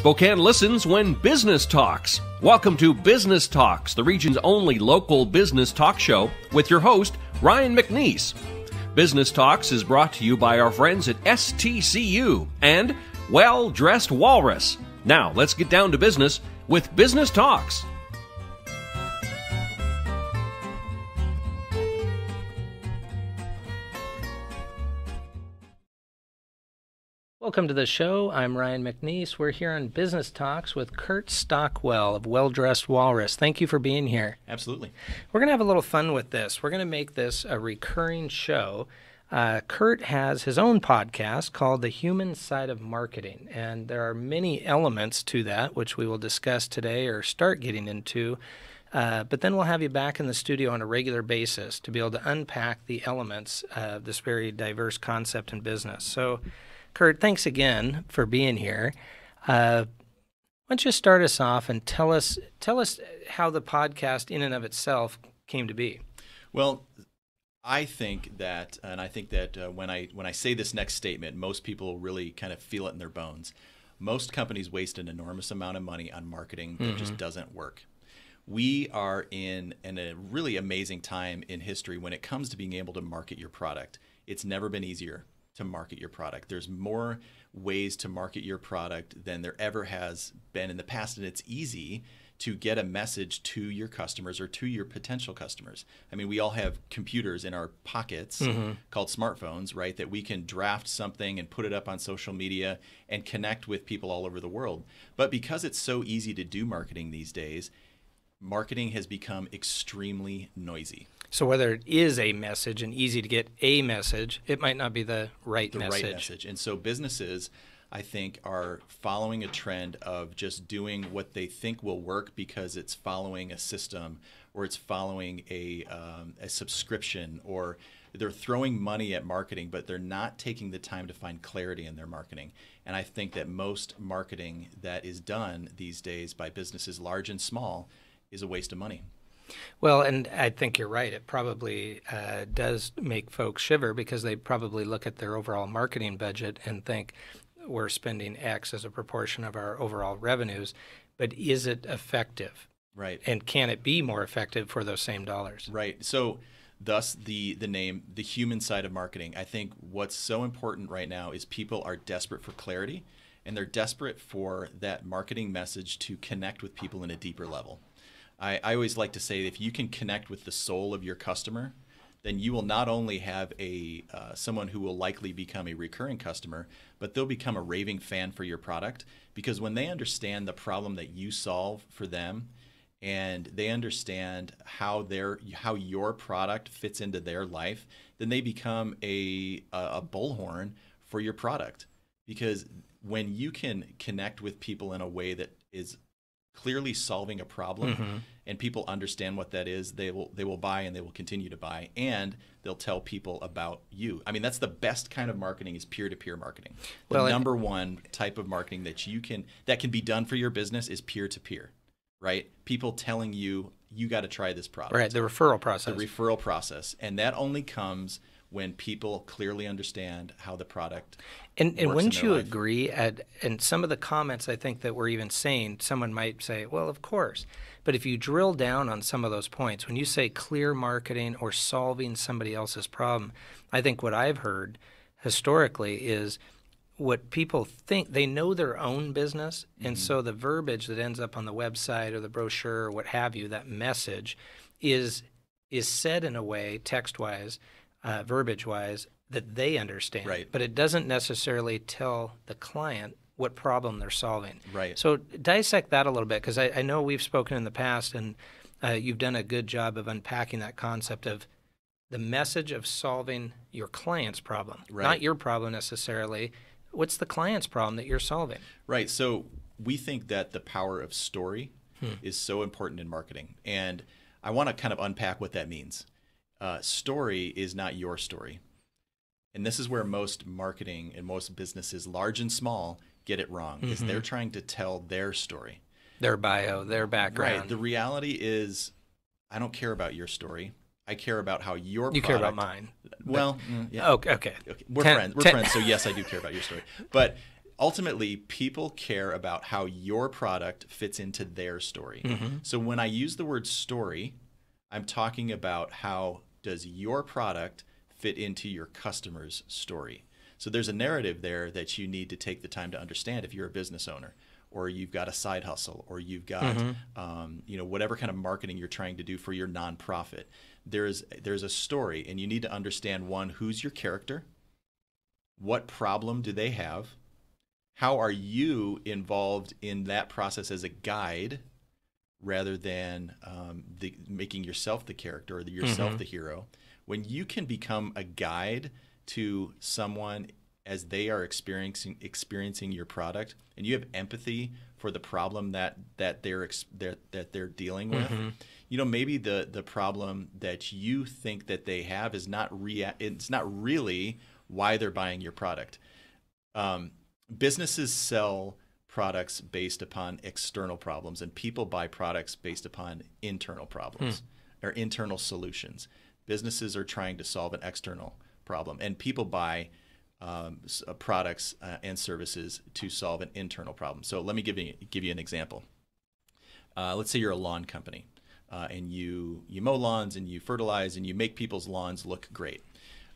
Spokane listens when business talks. Welcome to Business Talks, the region's only local business talk show with your host, Ryan McNeice. Business Talks is brought to you by our friends at STCU and Well-Dressed Walrus. Now, let's get down to business with Business Talks. Welcome to the show. I'm Ryan McNeice. We're here on Business Talks with Curt Stockwell of Well-Dressed Walrus. Thank you for being here. Absolutely. We're going to have a little fun with this. We're going to make this a recurring show. Curt has his own podcast called The Human Side of Marketing, and there are many elements to that, which we will discuss today or start getting into. But then we'll have you back in the studio on a regular basis to be able to unpack the elements of this very diverse concept in business. So, Curt, thanks again for being here. Why don't you start us off and tell us how the podcast in and of itself came to be? Well, I think that when I say this next statement, most people really kind of feel it in their bones. Most companies waste an enormous amount of money on marketing that just doesn't work. We are in a really amazing time in history when it comes to being able to market your product. It's never been easier to market your product. There's more ways to market your product than there ever has been in the past, and it's easy to get a message to your customers or to your potential customers. I mean, we all have computers in our pockets called smartphones, right, that we can draft something and put it up on social media and connect with people all over the world. But because it's so easy to do marketing these days, marketing has become extremely noisy. So whether it is a message and easy to get a message, it might not be the right message. And so businesses, I think, are following a trend of just doing what they think will work because it's following a system or it's following a subscription, or they're throwing money at marketing, but they're not taking the time to find clarity in their marketing. And I think that most marketing that is done these days by businesses large and small is a waste of money. Well, and I think you're right. It probably does make folks shiver because they probably look at their overall marketing budget and think we're spending X as a proportion of our overall revenues, but is it effective? Right. And can it be more effective for those same dollars? Right. So thus the name, the human side of marketing. I think what's so important right now is people are desperate for clarity, and they're desperate for that marketing message to connect with people in a deeper level. I always like to say that if you can connect with the soul of your customer, then you will not only have someone who will likely become a recurring customer, but they'll become a raving fan for your product, because when they understand the problem that you solve for them and they understand how your product fits into their life, then they become a bullhorn for your product. Because when you can connect with people in a way that is clearly solving a problem, and people understand what that is, they will buy, and they will continue to buy, and they'll tell people about you. I mean, that's the best kind of marketing, is peer-to-peer marketing. The number one type of marketing that can be done for your business is peer-to-peer, right? People telling you got to try this product. Right, the referral process. The referral process, and that only comes when people clearly understand how the product and works wouldn't in you their life. agree, and some of the comments I think that we're even saying, someone might say, well, of course. But if you drill down on some of those points, when you say clear marketing or solving somebody else's problem, I think what I've heard historically is what people think, they know their own business, and so the verbiage that ends up on the website or the brochure or what have you, that message is said in a way, text-wise, verbiage-wise, that they understand. Right. But it doesn't necessarily tell the client what problem they're solving. Right. So dissect that a little bit, because I know we've spoken in the past, and you've done a good job of unpacking that concept of the message of solving your client's problem, not your problem necessarily. What's the client's problem that you're solving? Right. So we think that the power of story is so important in marketing. And I want to kind of unpack what that means. Story is not your story. And this is where most marketing and most businesses, large and small, get it wrong, is they're trying to tell their story. Their bio, their background. Right. The reality is, I don't care about your story. I care about how your You product... care about mine. Well, yeah. Okay. We're friends. So yes, I do care about your story. But ultimately, people care about how your product fits into their story. So when I use the word story, I'm talking about how does your product fit into your customer's story. So there's a narrative there that you need to take the time to understand if you're a business owner, or you've got a side hustle, or you've got whatever kind of marketing you're trying to do for your nonprofit. There's a story, and you need to understand, one, who's your character? What problem do they have? How are you involved in that process as a guide rather than making yourself the character or yourself the hero? When you can become a guide to someone as they are experiencing your product, and you have empathy for the problem that they're dealing with, maybe the problem that you think that they have is it's not really why they're buying your product. Businesses sell products based upon external problems, and people buy products based upon internal problems or internal solutions. Businesses are trying to solve an external problem, and people buy products and services to solve an internal problem. So let me give you an example. Let's say you're a lawn company, and you mow lawns and you fertilize and you make people's lawns look great.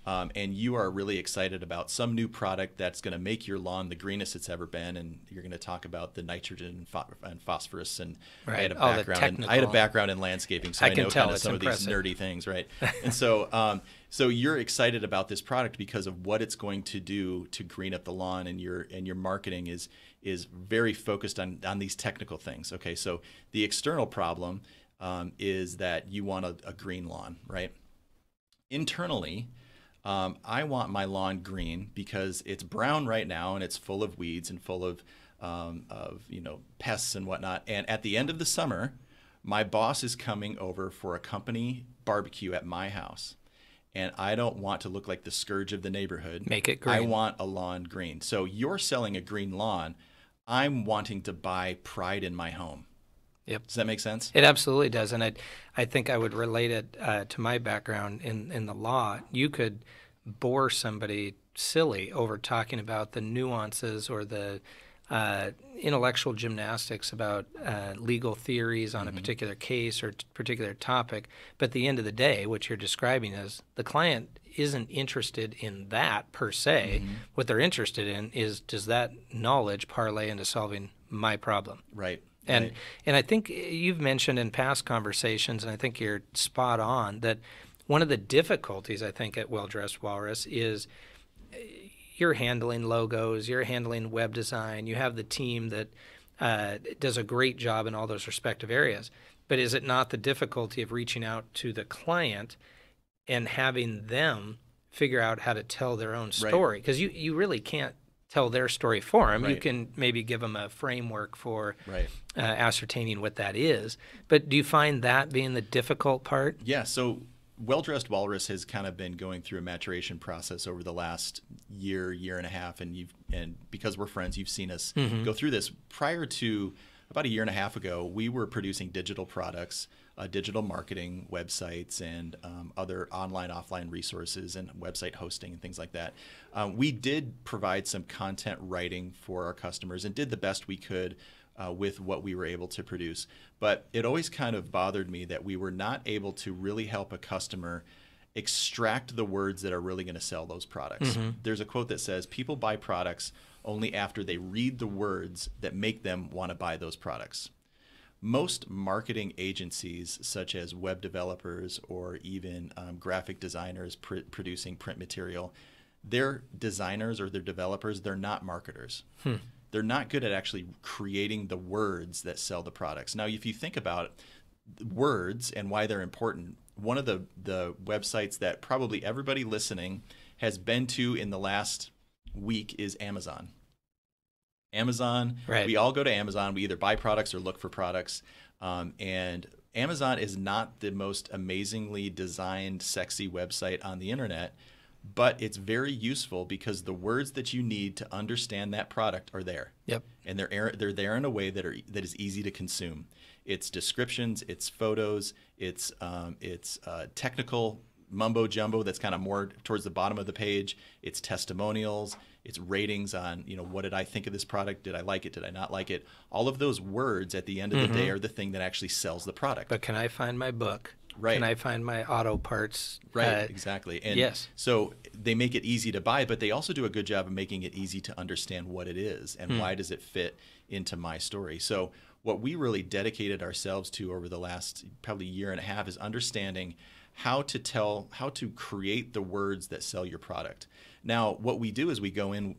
And you are really excited about some new product that's going to make your lawn the greenest it's ever been, and you're going to talk about the nitrogen and phosphorus. And I had a background in landscaping, so I know kind of some of these nerdy things, right? And so you're excited about this product because of what it's going to do to green up the lawn, and your marketing is very focused on these technical things. Okay, so the external problem is that you want a green lawn, right? Internally, I want my lawn green because it's brown right now and it's full of weeds and full of pests and whatnot. And at the end of the summer, my boss is coming over for a company barbecue at my house, and I don't want to look like the scourge of the neighborhood. Make it green. I want a lawn green. So you're selling a green lawn. I'm wanting to buy pride in my home. Yep. Does that make sense? It absolutely does, and I think I would relate it to my background in the law. You could bore somebody silly over talking about the nuances or the intellectual gymnastics about legal theories on a particular case or particular topic, but at the end of the day, what you're describing is the client isn't interested in that per se. What they're interested in is, does that knowledge parlay into solving my problem? Right. And I think you've mentioned in past conversations, and I think you're spot on, that one of the difficulties, I think, at Well Dressed Walrus is you're handling logos, you're handling web design, you have the team that does a great job in all those respective areas. But is it not the difficulty of reaching out to the client and having them figure out how to tell their own story? Because you really can't tell their story for them. Right. You can maybe give them a framework for ascertaining what that is. But do you find that being the difficult part? Yeah. So Well Dressed Walrus has kind of been going through a maturation process over the last year and a half, and because we're friends, you've seen us go through this. Prior to about a year and a half ago, we were producing digital products, digital marketing websites, and other online, offline resources and website hosting and things like that. We did provide some content writing for our customers and did the best we could with what we were able to produce. But it always kind of bothered me that we were not able to really help a customer extract the words that are really going to sell those products. There's a quote that says, people buy products only after they read the words that make them want to buy those products. Most marketing agencies, such as web developers or even graphic designers producing print material, they're designers or they're developers, they're not marketers. They're not good at actually creating the words that sell the products. Now, if you think about words and why they're important, one of the websites that probably everybody listening has been to in the last week is Amazon. Amazon, we all go to Amazon. We either buy products or look for products. And Amazon is not the most amazingly designed, sexy website on the internet, but it's very useful because the words that you need to understand that product are there. Yep. And they're there in a way that is easy to consume. It's descriptions, it's photos, it's technical mumbo jumbo that's kind of more towards the bottom of the page. It's testimonials. It's ratings on, what did I think of this product? Did I like it? Did I not like it? All of those words at the end of the day are the thing that actually sells the product. But can I find my book? Right. Can I find my auto parts? Right, exactly. And yes. So they make it easy to buy, but they also do a good job of making it easy to understand what it is and why does it fit into my story. So what we really dedicated ourselves to over the last probably year and a half is understanding how to create the words that sell your product. Now, what we do is we go in,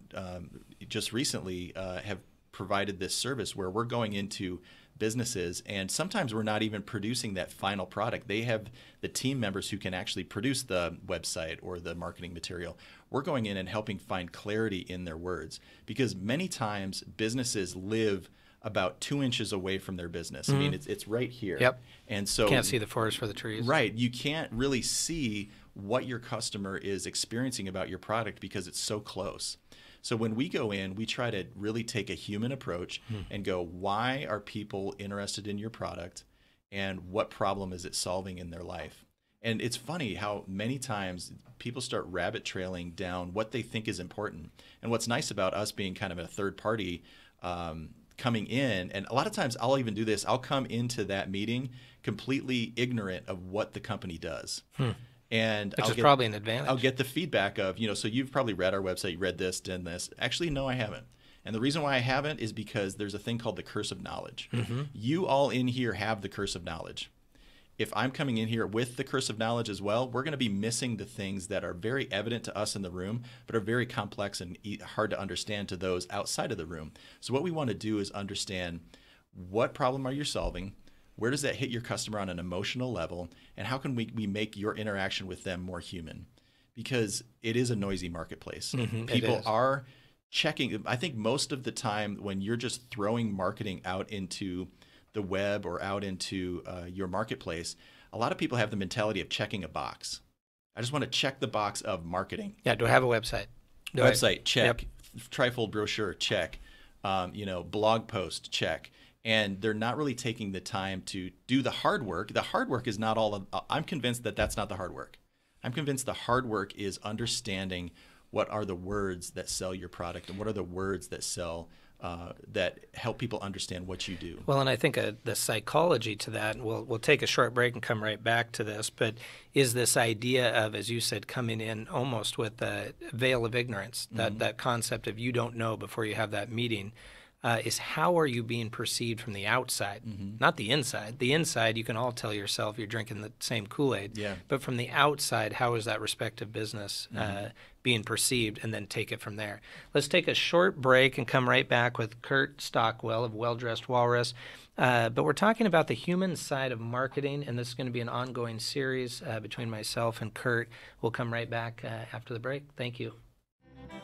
just recently have provided this service where we're going into businesses, and sometimes we're not even producing that final product. They have the team members who can actually produce the website or the marketing material. We're going in and helping find clarity in their words, because many times businesses live about 2 inches away from their business. I mean, it's right here. Yep. And so can't see the forest for the trees. Right. You can't really see what your customer is experiencing about your product because it's so close. So when we go in, we try to really take a human approach and go, why are people interested in your product and what problem is it solving in their life? And it's funny how many times people start rabbit trailing down what they think is important. And what's nice about us being kind of a third party coming in, and a lot of times I'll even do this, I'll come into that meeting completely ignorant of what the company does. And Which is probably an advantage. I'll get the feedback of, so you've probably read our website, you read this, done this. Actually, no, I haven't. And the reason why I haven't is because there's a thing called the curse of knowledge. You all in here have the curse of knowledge. If I'm coming in here with the curse of knowledge as well, we're going to be missing the things that are very evident to us in the room, but are very complex and hard to understand to those outside of the room. So what we want to do is understand, what problem are you solving? Where does that hit your customer on an emotional level? And how can we make your interaction with them more human? Because it is a noisy marketplace. People are checking. I think most of the time when you're just throwing marketing out into the web or out into your marketplace, a lot of people have the mentality of checking a box. I just want to check the box of marketing. Yeah, do I have a website? Check. Yep. Trifold brochure, check. Blog post, check. And they're not really taking the time to do the hard work. The hard work is not all of, I'm convinced that that's not the hard work. I'm convinced the hard work is understanding what are the words that sell your product and what are the words that sell, that help people understand what you do. Well, and I think the psychology to that, and we'll take a short break and come right back to this, but is this idea of, as you said, coming in almost with a veil of ignorance, that concept of you don't know before you have that meeting. Is how are you being perceived from the outside, not the inside. The inside, you can all tell yourself you're drinking the same Kool-Aid. Yeah. But from the outside, how is that respective business being perceived, and then take it from there. Let's take a short break and come right back with Curt Stockwell of Well-Dressed Walrus. But we're talking about the human side of marketing, and this is going to be an ongoing series between myself and Curt. We'll come right back after the break. Thank you.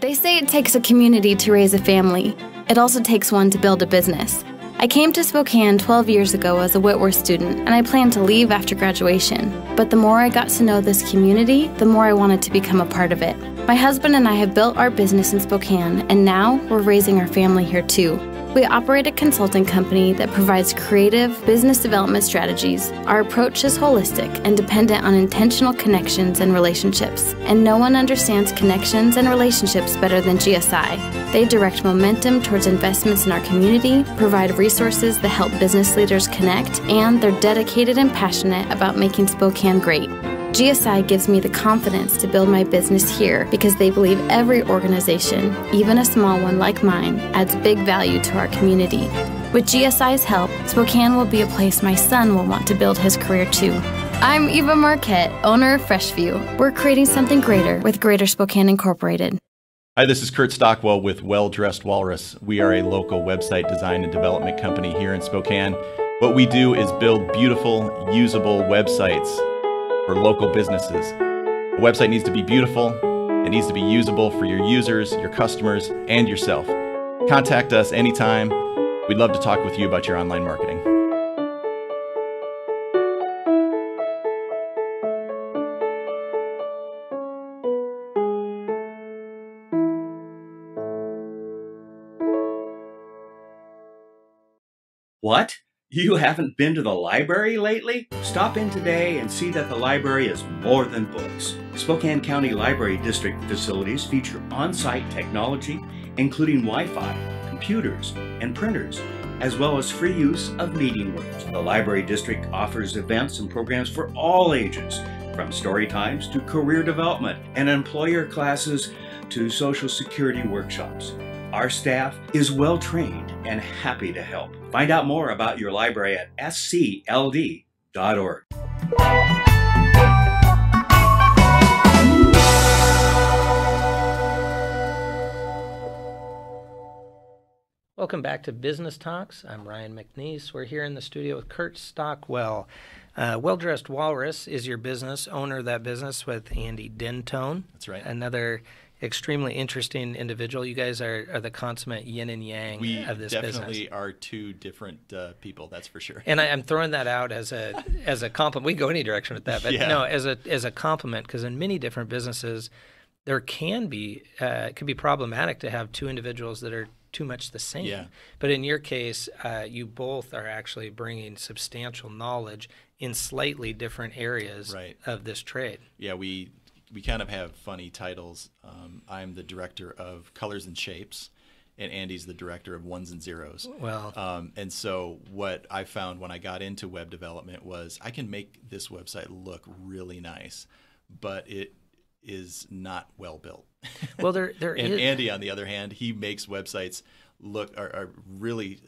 They say it takes a community to raise a family. It also takes one to build a business. I came to Spokane 12 years ago as a Whitworth student, and I planned to leave after graduation. But the more I got to know this community, the more I wanted to become a part of it. My husband and I have built our business in Spokane, and now we're raising our family here too. We operate a consulting company that provides creative business development strategies. Our approach is holistic and dependent on intentional connections and relationships. And no one understands connections and relationships better than GSI. They direct momentum towards investments in our community, provide resources that help business leaders connect, and they're dedicated and passionate about making Spokane great. GSI gives me the confidence to build my business here because they believe every organization, even a small one like mine, adds big value to our community. With GSI's help, Spokane will be a place my son will want to build his career too. I'm Eva Marquette, owner of Freshview. We're creating something greater with Greater Spokane Incorporated. Hi, this is Curt Stockwell with Well-Dressed Walrus. We are a local website design and development company here in Spokane. What we do is build beautiful, usable websites for local businesses. A website needs to be beautiful, it needs to be usable for your users, your customers, and yourself. Contact us anytime. We'd love to talk with you about your online marketing. What? You haven't been to the library lately? Stop in today and see that the library is more than books. Spokane County Library District facilities feature on-site technology, including Wi-Fi, computers, and printers, as well as free use of meeting rooms. The Library District offers events and programs for all ages, from story times to career development and employer classes to Social Security workshops. Our staff is well trained and happy to help. Find out more about your library at scld.org. Welcome back to Business Talks. I'm Ryan McNeice. We're here in the studio with Curt Stockwell. Well-Dressed Walrus is your business, owner of that business with Andy Dentone. That's right. Another extremely interesting individual. You guys are the consummate yin and yang of this business. We definitely are two different people, that's for sure. And I'm throwing that out as a compliment. We can go any direction with that, but no, as a compliment, because in many different businesses, there can be it can be problematic to have two individuals that are too much the same. Yeah. But in your case, you both are actually bringing substantial knowledge in slightly different areas of this trade. Yeah, we kind of have funny titles. I'm the director of colors and shapes, and Andy's the director of ones and zeros. Well, and so what I found when I got into web development was I can make this website look really nice, but it is not well built. Well, there and is. Andy, on the other hand, he makes websites are really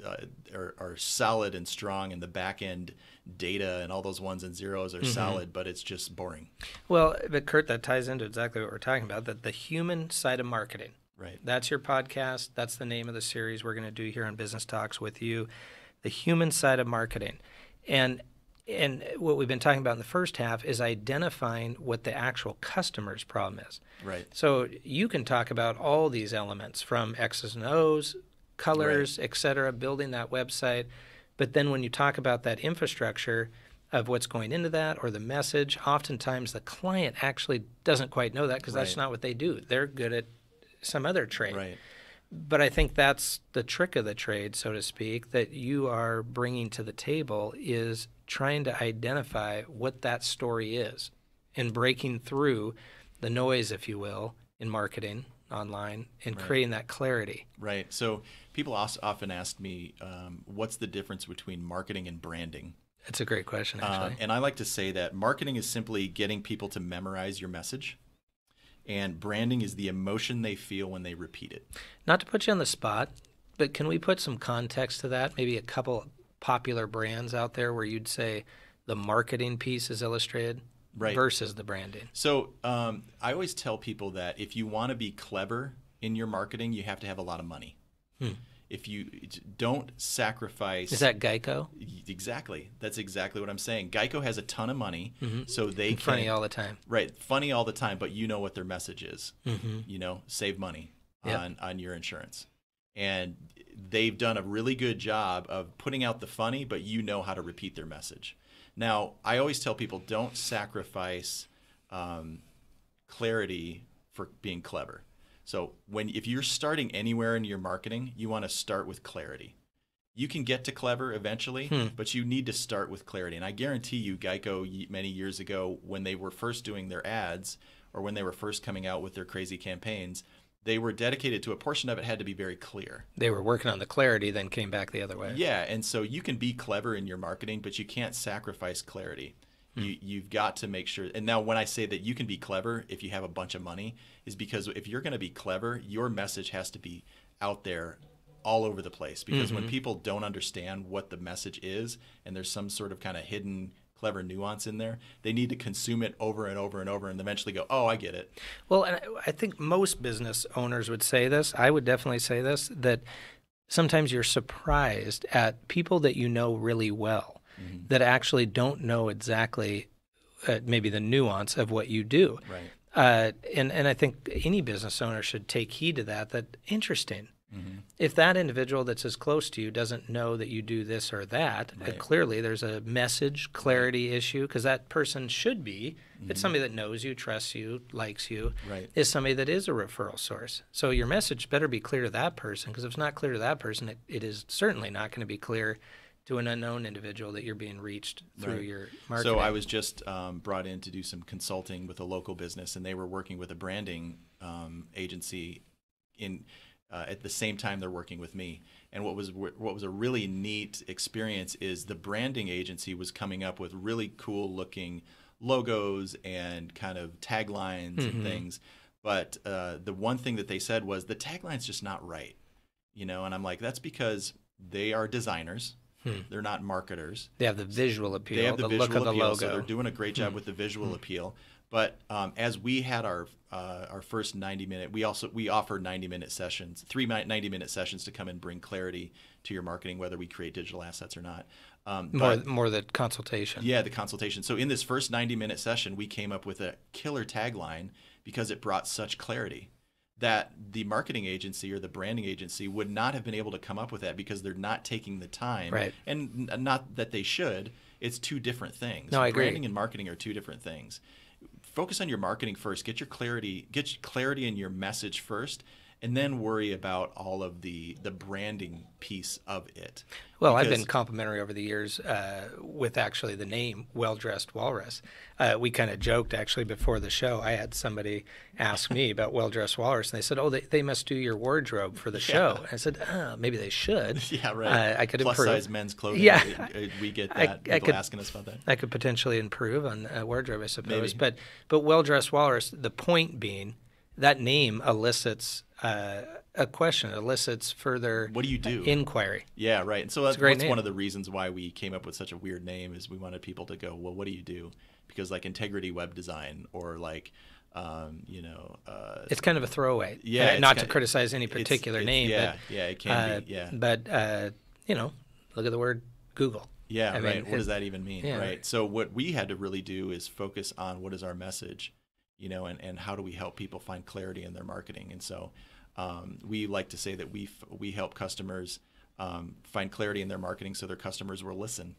are solid and strong, and the back end data and all those ones and zeros are solid, but it's just boring. Well, but Curt, that ties into exactly what we're talking about, that the human side of marketing. Right. That's your podcast. That's the name of the series we're going to do here on Business Talks with you, the human side of marketing. And what we've been talking about in the first half is identifying what the actual customer's problem is. Right. So you can talk about all these elements from X's and O's, colors, et cetera, building that website. But then when you talk about that infrastructure of what's going into that or the message, oftentimes the client actually doesn't quite know that because that's not what they do. They're good at some other trade. Right. But I think that's the trick of the trade, so to speak, that you are bringing to the table is trying to identify what that story is and breaking through the noise, if you will, in marketing online and creating that clarity. Right. So people often ask me, what's the difference between marketing and branding? That's a great question, actually. And I like to say that marketing is simply getting people to memorize your message, and branding is the emotion they feel when they repeat it. Not to put you on the spot, but can we put some context to that? Maybe a couple popular brands out there where you'd say the marketing piece is illustrated versus the branding. So I always tell people that if you want to be clever in your marketing, you have to have a lot of money. If you don't sacrifice... Is that Geico? Exactly. That's exactly what I'm saying. Geico has a ton of money, so they can... Funny all the time. Right. Funny all the time, but you know what their message is. You know, save money on your insurance. And they've done a really good job of putting out the funny, but you know how to repeat their message. Now, I always tell people don't sacrifice clarity for being clever. So if you're starting anywhere in your marketing, you want to start with clarity. You can get to clever eventually, but you need to start with clarity. And I guarantee you, Geico many years ago, when they were first doing their ads or when they were first coming out with their crazy campaigns, they were dedicated to a portion of it had to be very clear. They were working on the clarity, then came back the other way. Yeah, and so you can be clever in your marketing, but you can't sacrifice clarity. You've got to make sure. And now when I say that you can be clever if you have a bunch of money, is because if you're going to be clever, your message has to be out there all over the place. Because when people don't understand what the message is and there's some sort of kind of hidden clever nuance in there, they need to consume it over and over and over and eventually go, oh, I get it. Well, and I think most business owners would say this. I would definitely say this, that sometimes you're surprised at people that you know really well that actually don't know exactly maybe the nuance of what you do. Right. And I think any business owner should take heed to that interesting. If that individual that's as close to you doesn't know that you do this or that, clearly there's a message clarity issue, because that person should be, it's somebody that knows you, trusts you, likes you, is somebody that is a referral source. So your message better be clear to that person, because if it's not clear to that person, it is certainly not going to be clear to an unknown individual that you're being reached through your marketing. So I was just brought in to do some consulting with a local business, and they were working with a branding agency at the same time they're working with me. And what was a really neat experience is the branding agency was coming up with really cool looking logos and kind of taglines and things. But the one thing that they said was the tagline's just not right, and I'm like, that's because they are designers. They're not marketers. They have the visual appeal. They have the visual look of the appeal, logo. so they're doing a great job with the visual appeal. But as we had our first 90-minute, we offer 90-minute sessions, 90-minute sessions to come and bring clarity to your marketing, whether we create digital assets or not. More the consultation. Yeah, the consultation. So in this first 90-minute session, we came up with a killer tagline because it brought such clarity that the marketing agency or the branding agency would not have been able to come up with that because they're not taking the time. Right. And not that they should. It's two different things. No, I agree. Branding and marketing are two different things. Focus on your marketing first. Get clarity in your message first, and then worry about all of the branding piece of it. Well, I've been complimentary over the years with actually the name Well-Dressed Walrus. We kind of joked actually before the show. I had somebody ask me about Well-Dressed Walrus, and they said, "Oh, they must do your wardrobe for the show." And I said, "Oh, maybe they should." Yeah, right. I could Plus improve. size men's clothing. Yeah, we get that. People asking us about that. I could potentially improve on wardrobe, I suppose. Maybe. But Well-Dressed Walrus. The point being, that name elicits a question, elicits further what do you do? Inquiry. Yeah, right. And so that's name. one of the reasons why we came up with such a weird name is we wanted people to go, well, what do you do? Because like Integrity Web Design or like, it's kind of a throwaway. Yeah. Not to criticize any particular name. Yeah, it can be. Yeah. But, look at the word Google. Yeah, right. What does that even mean? Yeah, right. So what we had to really do is focus on what is our message, and how do we help people find clarity in their marketing. And so we like to say that we help customers find clarity in their marketing so their customers will listen.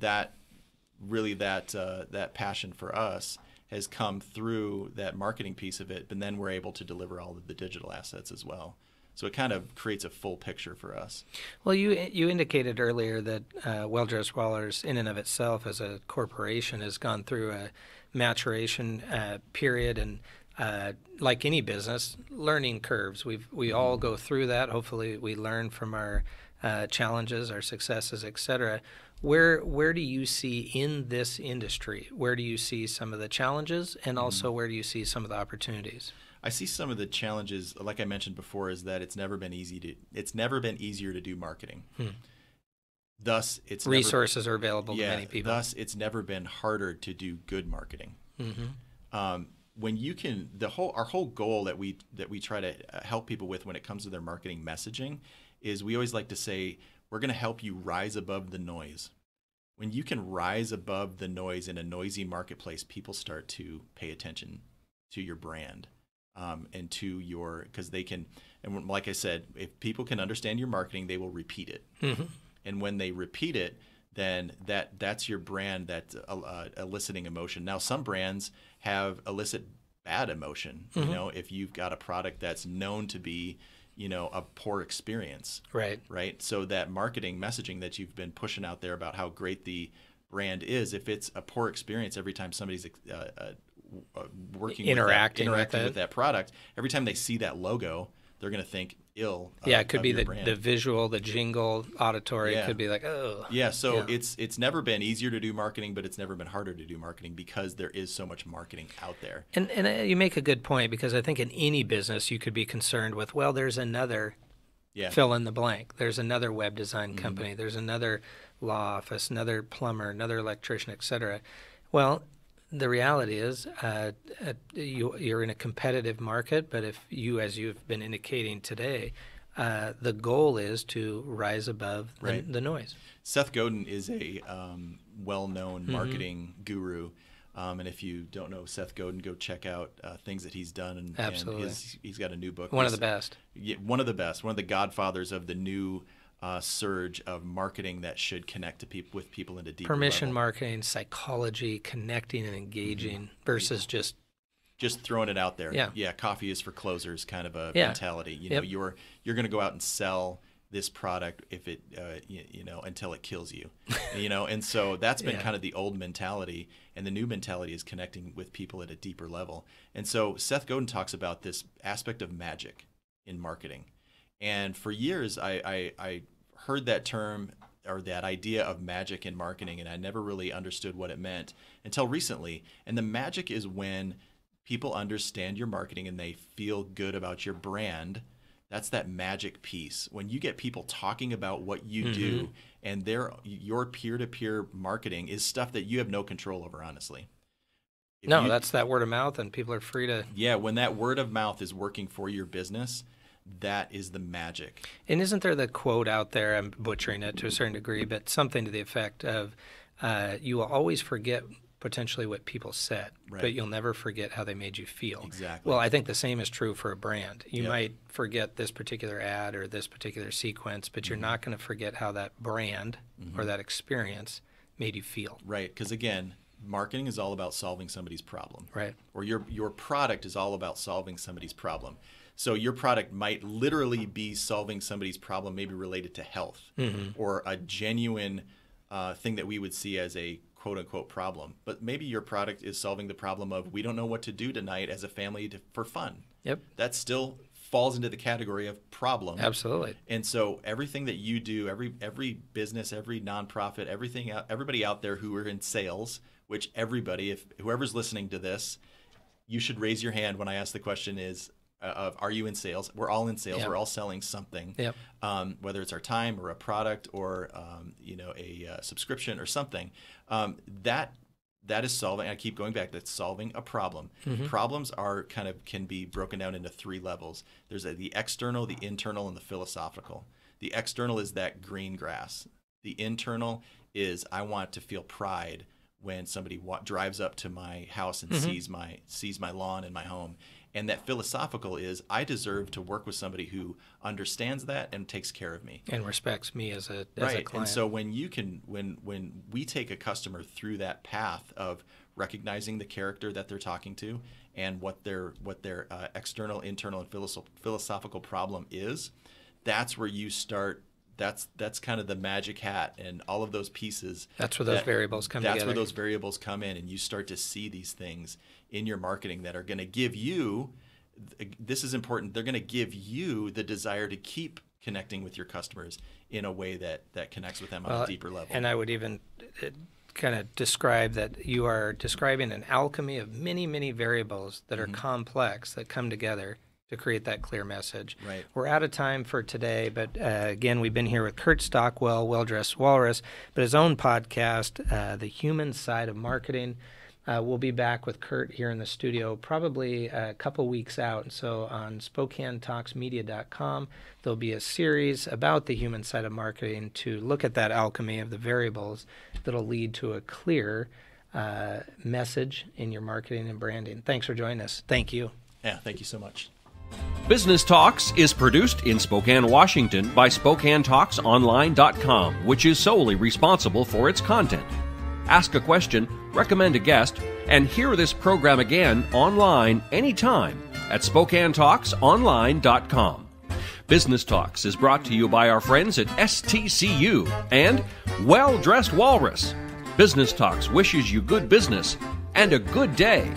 That passion for us has come through that marketing piece of it, but then we're able to deliver all of the digital assets as well. So it kind of creates a full picture for us. Well, you indicated earlier that Well-Dressed Walrus, in and of itself, as a corporation, has gone through a maturation period, and like any business, learning curves. We all go through that. Hopefully, we learn from our challenges, our successes, etc. Where do you see in this industry? Where do you see some of the challenges, and also where do you see some of the opportunities? I see some of the challenges, like I mentioned before, is that it's never been easier to do marketing. Thus, resources are available to many people. Thus, it's never been harder to do good marketing. When you can, our whole goal that we try to help people with when it comes to their marketing messaging is we always like to say we're going to help you rise above the noise. When you can rise above the noise in a noisy marketplace, people start to pay attention to your brand. And to because they can, and like I said, if people can understand your marketing, they will repeat it. And when they repeat it, then that's your brand that's eliciting emotion. Now, some brands have elicit bad emotion. If you've got a product that's known to be, a poor experience. Right. So that marketing messaging that you've been pushing out there about how great the brand is, if it's a poor experience every time somebody's interacting with that product, every time they see that logo, they're going to think ill. It could be the visual, the jingle, auditory. It could be like, oh. It's never been easier to do marketing, but it's never been harder to do marketing because there is so much marketing out there. And you make a good point, because I think in any business you could be concerned with, well, there's another fill in the blank. There's another web design company. There's another law office, another plumber, another electrician, etc. Well, the reality is you're in a competitive market, but if you, as you've been indicating today, the goal is to rise above the noise. Seth Godin is a well-known marketing guru, and if you don't know Seth Godin, go check out things that he's done. Absolutely. And he's got a new book. One of the best. Yeah, one of the best. One of the godfathers of the new surge of marketing that should connect to with people into deeper permission level. Marketing, psychology, connecting and engaging versus just throwing it out there. Yeah, coffee is for closers kind of a mentality. You're going to go out and sell this product if it until it kills you, and so that's been kind of the old mentality, and the new mentality is connecting with people at a deeper level. And so Seth Godin talks about this aspect of magic in marketing, and for years I heard that term or that idea of magic in marketing, and I never really understood what it meant until recently. And the magic is when people understand your marketing and they feel good about your brand. That's that magic piece. When you get people talking about what you do, and your peer-to-peer marketing is stuff that you have no control over, honestly. That's that word of mouth, and people are free to... Yeah, when that word of mouth is working for your business, that is the magic. And isn't there the quote out there, I'm butchering it to a certain degree, but something to the effect of, you will always forget potentially what people said, but you'll never forget how they made you feel. Exactly. Well, I think the same is true for a brand. You might forget this particular ad or this particular sequence, but you're not going to forget how that brand or that experience made you feel. Right, because again, marketing is all about solving somebody's problem. Right. Or your product is all about solving somebody's problem. So your product might literally be solving somebody's problem, maybe related to health, or a genuine thing that we would see as a quote-unquote problem. But maybe your product is solving the problem of, we don't know what to do tonight as a family for fun. Yep. That still falls into the category of problem. Absolutely. And so everything that you do, every business, every nonprofit, everybody out there who are in sales, which everybody, if whoever's listening to this, you should raise your hand when I ask the question is, are you in sales? We're all in sales. Yep. We're all selling something, whether it's our time or a product or a subscription or something. That is solving. I keep going back. That's solving a problem. Problems can be broken down into three levels. There's the external, the internal, and the philosophical. The external is that green grass. The internal is, I want to feel pride when somebody drives up to my house and sees my lawn and my home. And that philosophical is, I deserve to work with somebody who understands that and takes care of me and respects me as a right. client. And so when we take a customer through that path of recognizing the character that they're talking to and what their external, internal, and philosophical problem is, that's where you start. That's kind of the magic hat and all of those pieces. That's where those variables come together. That's where those variables come in, and you start to see these things in your marketing that are going to give you, this is important, they're going to give you the desire to keep connecting with your customers in a way that connects with them on a deeper level. And I would even kind of describe that you are describing an alchemy of many, many variables that are complex that come together to create that clear message. Right. We're out of time for today, but again, we've been here with Curt Stockwell, Well-Dressed Walrus, but his own podcast, The Human Side of Marketing. We'll be back with Curt here in the studio probably a couple weeks out. And so on SpokaneTalksMedia.com, there'll be a series about the human side of marketing to look at that alchemy of the variables that'll lead to a clear message in your marketing and branding. Thanks for joining us. Thank you. Yeah, thank you so much. Business Talks is produced in Spokane, Washington by SpokaneTalksOnline.com, which is solely responsible for its content. Ask a question, recommend a guest, and hear this program again online anytime at SpokaneTalksOnline.com. Business Talks is brought to you by our friends at STCU and Well-Dressed Walrus. Business Talks wishes you good business and a good day.